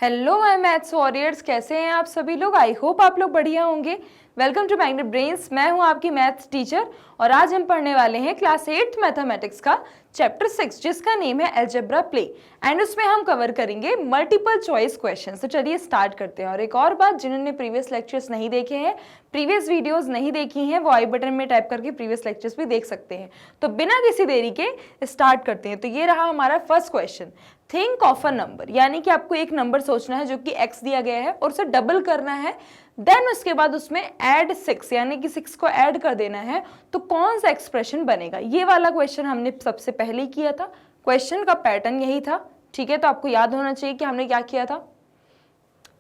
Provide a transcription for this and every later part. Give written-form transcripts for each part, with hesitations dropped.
Hello my maths warriors, कैसे हैं आप सभी लोग। आई होप आप लोग बढ़िया होंगे। Welcome to Magnet Brains. मैं हूं आपकी मैथ्स टीचर और आज हम पढ़ने वाले हैं क्लास 8th मैथमेटिक्स का चैप्टर 6 जिसका नेम है अलजेब्रा प्ले एंड उसमें हम कवर करेंगे मल्टीपल चॉइस क्वेश्चंस। तो चलिए स्टार्ट करते हैं। और एक और बात, जिन्होंने प्रीवियस लेक्चर्स नहीं देखे हैं, प्रीवियस वीडियोस नहीं देखी हैं, वो आई बटन में टाइप करके प्रीवियस लेक्चर्स भी देख सकते हैं। तो बिना किसी देरी के स्टार्ट करते हैं। तो ये रहा हमारा first question. Think of a number, यानी कि आपको एक नंबर सोचना है जो कि x दिया गया है और उसे डबल करना है, देन उसके बाद उसमें ऐड 6 यानी कि 6 को ऐड कर देना है, तो कौन सा एक्सप्रेशन बनेगा। ये वाला क्वेश्चन हमने सबसे पहले ही किया था। क्वेश्चन का पैटर्न यही था, ठीक है। तो आपको याद होना चाहिए कि हमने क्या किया था।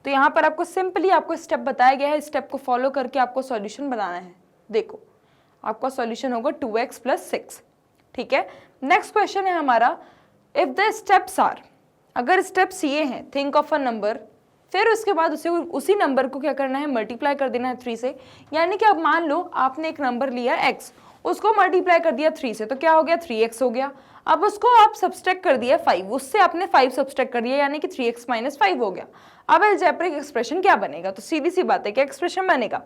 तो यहाँ पर आपको सिंपली आपको स्टेप बताया गया है, स्टेप को फॉलो करके आपको सॉल्यूशन बनाना है। देखो आपका सॉल्यूशन होगा 2x + 6, ठीक है। नेक्स्ट क्वेश्चन है हमारा, इफ द स्टेप्स आर, अगर स्टेप्स ये हैं, थिंक ऑफ अ नंबर, फिर उसके बाद उसी नंबर को क्या करना है, मल्टीप्लाई कर देना है 3 से। यानी कि अब मान लो आपने एक नंबर लिया x, उसको मल्टीप्लाई कर दिया 3 से, तो क्या हो गया, 3x हो गया। अब उसको आप सब्सट्रैक्ट कर दिया 5, उससे आपने 5 सब्सट्रैक्ट कर दिया, यानी कि 3x - 5 हो गया। अब अलजेब्रिक एक्सप्रेशन क्या बनेगा, तो सीधी सी बात है, क्या एक्सप्रेशन बनेगा,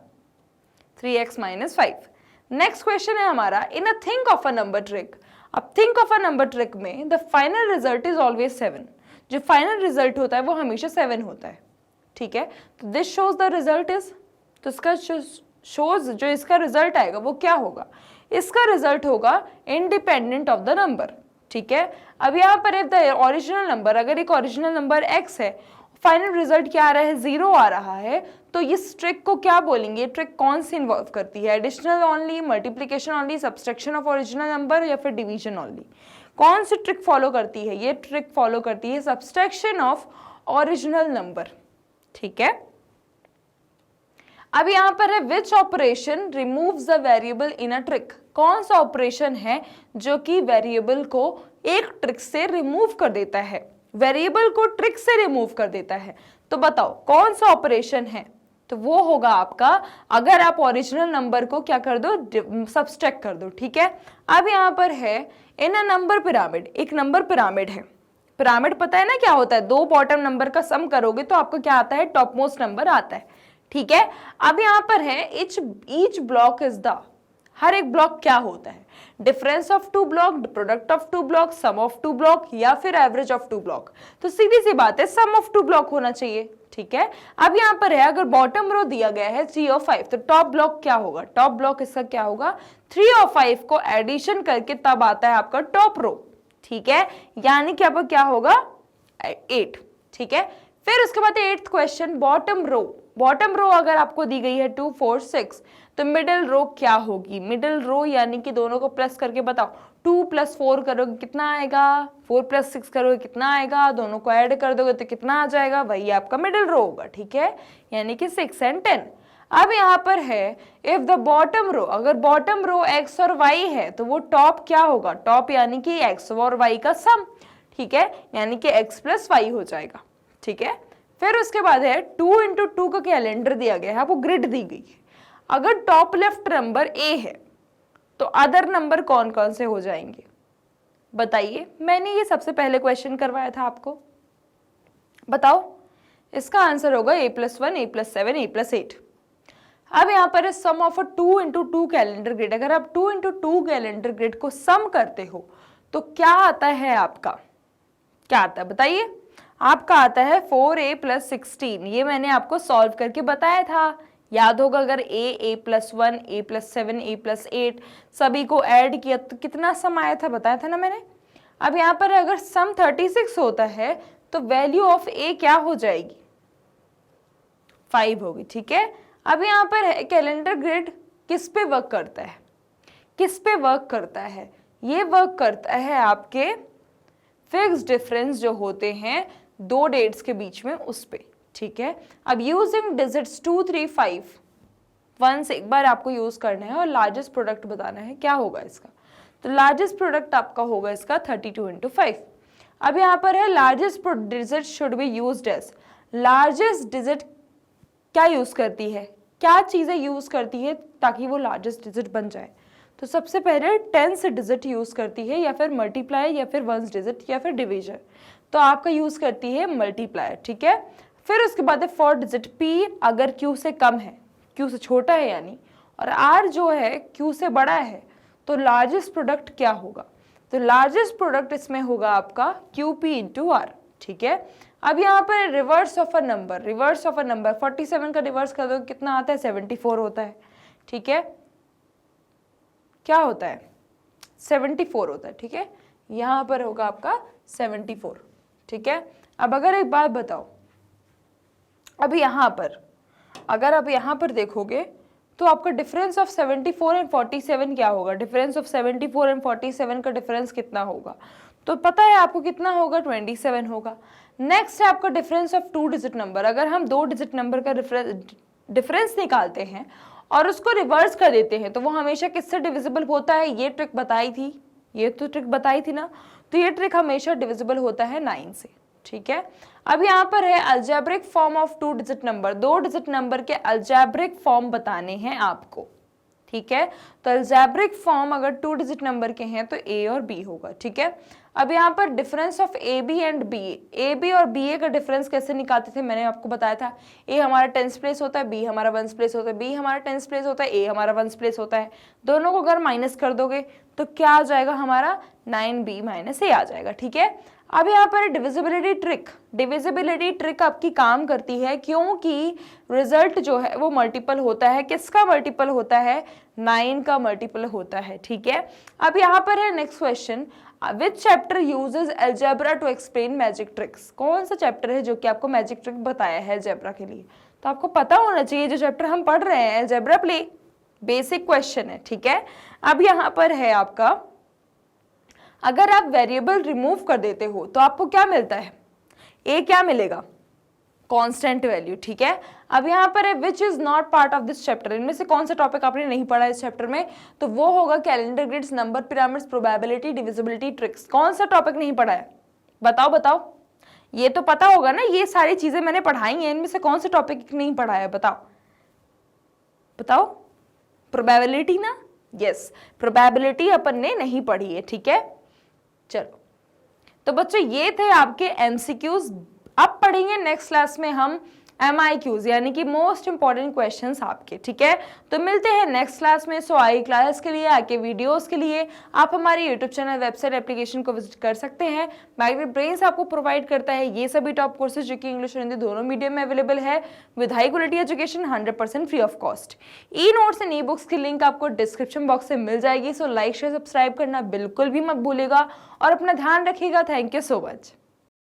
3x - 5। नेक्स्ट क्वेश्चन है हमारा, in a think of a number trick. अब think of a number trick में the final result is always 7। जो फाइनल रिजल्ट होता है वो हमेशा 7 होता है, ठीक है। तो this shows the result is, तो इसका शोज जो इसका रिजल्ट आएगा वो क्या होगा, इसका रिजल्ट होगा इंडिपेंडेंट ऑफ द नंबर, ठीक है। अब यहाँ पर इफ द ओरिजिनल नंबर, अगर एक ओरिजिनल नंबर x है, फाइनल रिजल्ट क्या आ रहा है, 0 आ रहा है, तो इस ट्रिक को क्या बोलेंगे, ट्रिक कौन सी इन्वॉल्व करती है, additional only, multiplication only, subtraction of original number या फिर डिवीजन ओनली। कौन सी ट्रिक फॉलो करती है, ये ट्रिक फॉलो करती है सब्सट्रैक्शन ऑफ ओरिजिनल नंबर, ठीक है। अब यहां पर है which operation removes the variable in a trick. कौन सा ऑपरेशन है जो कि वेरिएबल को एक ट्रिक से रिमूव कर देता है, वेरिएबल को ट्रिक से रिमूव कर देता है। तो बताओ कौन सा ऑपरेशन है, तो वो होगा आपका, अगर आप ओरिजिनल नंबर को क्या कर दो, सब्सट्रैक्ट कर दो, ठीक है। अब यहाँ पर है इन अ नंबर पिरामिड, एक नंबर पिरामिड है। पिरामिड पता है ना क्या होता है, 2 बॉटम नंबर का सम करोगे तो आपको क्या आता है, टॉप मोस्ट नंबर आता है, ठीक है। अब यहाँ पर है ईच ब्लॉक इज द, हर एक ब्लॉक क्या होता है, difference of 2 block, product of 2 block, sum of 2 block या फिर एवरेज ऑफ 2 ब्लॉक। तो सीधी सी बात है, सम ऑफ 2 ब्लॉक होना चाहिए, ठीक है। अब यहाँ पर है, अगर बॉटम रो दिया गया है 3 और 5, तो टॉप ब्लॉक क्या होगा, टॉप ब्लॉक इसका क्या होगा, 3 और 5 को एडिशन करके तब आता है आपका टॉप रो, ठीक है। यानी कि आपका क्या होगा, 8, ठीक है। फिर उसके बाद 8th question, bottom row. Bottom row अगर आपको दी गई है 2, 4, 6, तो मिडिल रो क्या होगी, मिडिल रो यानी कि दोनों को प्लस करके बताओ, 2 + 4 करोगे कितना आएगा, 4 + 6 करोगे कितना आएगा, दोनों को ऐड कर दोगे तो कितना आ जाएगा, वही आपका मिडिल रो होगा, ठीक है, यानी कि 6 और 10। अब यहाँ पर है इफ द बॉटम रो, अगर बॉटम रो x और y है तो वो टॉप क्या होगा, टॉप यानी कि x और y का सम, ठीक है, यानी कि x + y हो जाएगा, ठीक है। फिर उसके बाद है 2 × 2 का कैलेंडर दिया गया है, आपको ग्रिड दी गई है। अगर टॉप लेफ्ट नंबर a है तो अदर नंबर कौन कौन से हो जाएंगे, बताइए। मैंने ये सबसे पहले क्वेश्चन करवाया था आपको, बताओ। इसका आंसर होगा a + 1, a + 7, a + 8। अब यहाँ पर है सम ऑफ 2 × 2 कैलेंडर ग्रिड। अगर आप 2 × 2 कैलेंडर ग्रिड को सम करते हो तो क्या आता है आपका, क्या आता है बताइए। आपका आता है 4a + 16। ये मैंने आपको सॉल्व करके बताया था, याद होगा। अगर a + 1, a + 7, a + 8 सभी को ऐड किया तो कितना सम आया था, बताया था ना मैंने। अब यहाँ पर अगर सम 36 होता है तो वैल्यू ऑफ a क्या हो जाएगी, 5 होगी, ठीक है। अब यहाँ पर है कैलेंडर ग्रिड किस पे वर्क करता है, किस पे वर्क करता है, ये वर्क करता है आपके फिक्स डिफरेंस जो होते हैं 2 डेट्स के बीच में, उस पे, ठीक है। अब यूजिंग डिजिट्स 2, 3, 5 वंस एक बार आपको यूज करना है और लार्जेस्ट प्रोडक्ट बताना है, क्या होगा इसका। तो लार्जेस्ट प्रोडक्ट आपका होगा इसका 32 × 5। अब यहाँ पर है largest digit should be used as, largest digit क्या यूज करती है, क्या चीजें यूज करती है ताकि वो लार्जेस्ट डिजिट बन जाए। तो सबसे पहले 10th डिजिट यूज करती है, या फिर मल्टीप्लाई, या फिर 1st डिजिट, या फिर डिवीजन। तो आपका यूज करती है मल्टीप्लायर, ठीक है। फिर उसके बाद है 4 डिजिट p अगर q से कम है, q से छोटा है यानी, और r जो है q से बड़ा है, तो लार्जेस्ट प्रोडक्ट क्या होगा? तो लार्जेस्ट प्रोडक्ट इसमें होगा आपका QP इंटू R, ठीक है। अब यहाँ पर रिवर्स ऑफ अ नंबर, 47 का रिवर्स कर दो कितना आता है? 74 होता है, ठीक है। क्या होता है? 74 होता है, ठीक है। यहाँ पर होगा आपका 74, ठीक है। अब अगर एक बात बताओ, अभी यहाँ पर अगर आप यहाँ पर देखोगे तो आपका डिफरेंस ऑफ 74 एंड 47 क्या होगा? डिफरेंस ऑफ 74 एंड 47 का डिफरेंस कितना होगा? तो पता है आपको कितना होगा? 27 होगा। नेक्स्ट है आपका डिफरेंस ऑफ 2 डिजिट नंबर। अगर हम 2 डिजिट नंबर का डिफरेंस निकालते हैं और उसको रिवर्स कर देते हैं तो वो हमेशा किससे डिविजिबल होता है? ये ट्रिक बताई थी, ये तो ट्रिक बताई थी ना, तो ये ट्रिक हमेशा डिविजिबल होता है 9 से, ठीक है। अब यहाँ पर है algebraic form of 2 digit number, 2 digit number के अलजेब्रिक फॉर्म बताने हैं आपको, ठीक है। तो अलजेब्रिक फॉर्म अगर 2 डिजिट नंबर के हैं तो a और b होगा, ठीक है। अब यहाँ पर difference of AB and BA, AB और BA का डिफरेंस कैसे निकालते थे मैंने आपको बताया था। A हमारा 10th प्लेस होता है, B हमारा 1st प्लेस होता है, B हमारा 10th प्लेस होता है, A हमारा 1st प्लेस होता है। दोनों को अगर माइनस कर दोगे तो क्या आ जाएगा? हमारा 9B माइनस A आ जाएगा, ठीक है। अब यहाँ पर डिविजिबिलिटी ट्रिक आपकी काम करती है क्योंकि रिजल्ट जो है वो मल्टीपल होता है। किसका मल्टीपल होता है? 9 का मल्टीपल होता है, ठीक है। अब यहाँ पर है next question, which chapter uses algebra to explain magic tricks? कौन सा चैप्टर है जो कि आपको मैजिक ट्रिक बताया है अलजेब्रा के लिए? तो आपको पता होना चाहिए जो चैप्टर हम पढ़ रहे हैं अलजेब्रा प्ले, बेसिक क्वेश्चन है, ठीक है। अब यहाँ पर है आपका, अगर आप वेरिएबल रिमूव कर देते हो तो आपको क्या मिलता है? A क्या मिलेगा? कांस्टेंट वैल्यू, ठीक है। अब यहाँ पर है which is not part of this chapter, इनमें से कौन सा टॉपिक आपने नहीं पढ़ा इस चैप्टर में? तो वो होगा calendar grids, number pyramids, probability, divisibility tricks. कौन सा टॉपिक नहीं पढ़ा है? बताओ बताओ, ये तो पता होगा ना, ये सारी चीजें मैंने पढ़ाई हैं, इनमें से कौन सा टॉपिक नहीं पढ़ा है? बताओ बताओ। प्रोबेबिलिटी ना, यस, प्रोबेबिलिटी अपन ने नहीं पढ़ी है, ठीक है। चलो तो बच्चों ये थे आपके MCQs। अब पढ़ेंगे नेक्स्ट क्लास में हम MIQs यानी कि मोस्ट इंपॉर्टेंट क्वेश्चंस आपके, ठीक है। तो मिलते हैं नेक्स्ट क्लास में। सो आई क्लास के लिए, आके वीडियोस के लिए आप हमारे यूट्यूब चैनल, वेबसाइट, एप्लीकेशन को विजिट कर सकते हैं। मैग्नेट ब्रेन्स आपको प्रोवाइड करता है ये सभी टॉप कोर्सेज जो कि इंग्लिश और हिंदी दोनों मीडियम में अवेलेबल है with high quality education, 100% free of cost. E notes and e books की लिंक आपको डिस्क्रिप्शन बॉक्स से मिल जाएगी। सो लाइक शेयर सब्सक्राइब करना बिल्कुल भी मत भूलेगा और अपना ध्यान रखिएगा। Thank you so much.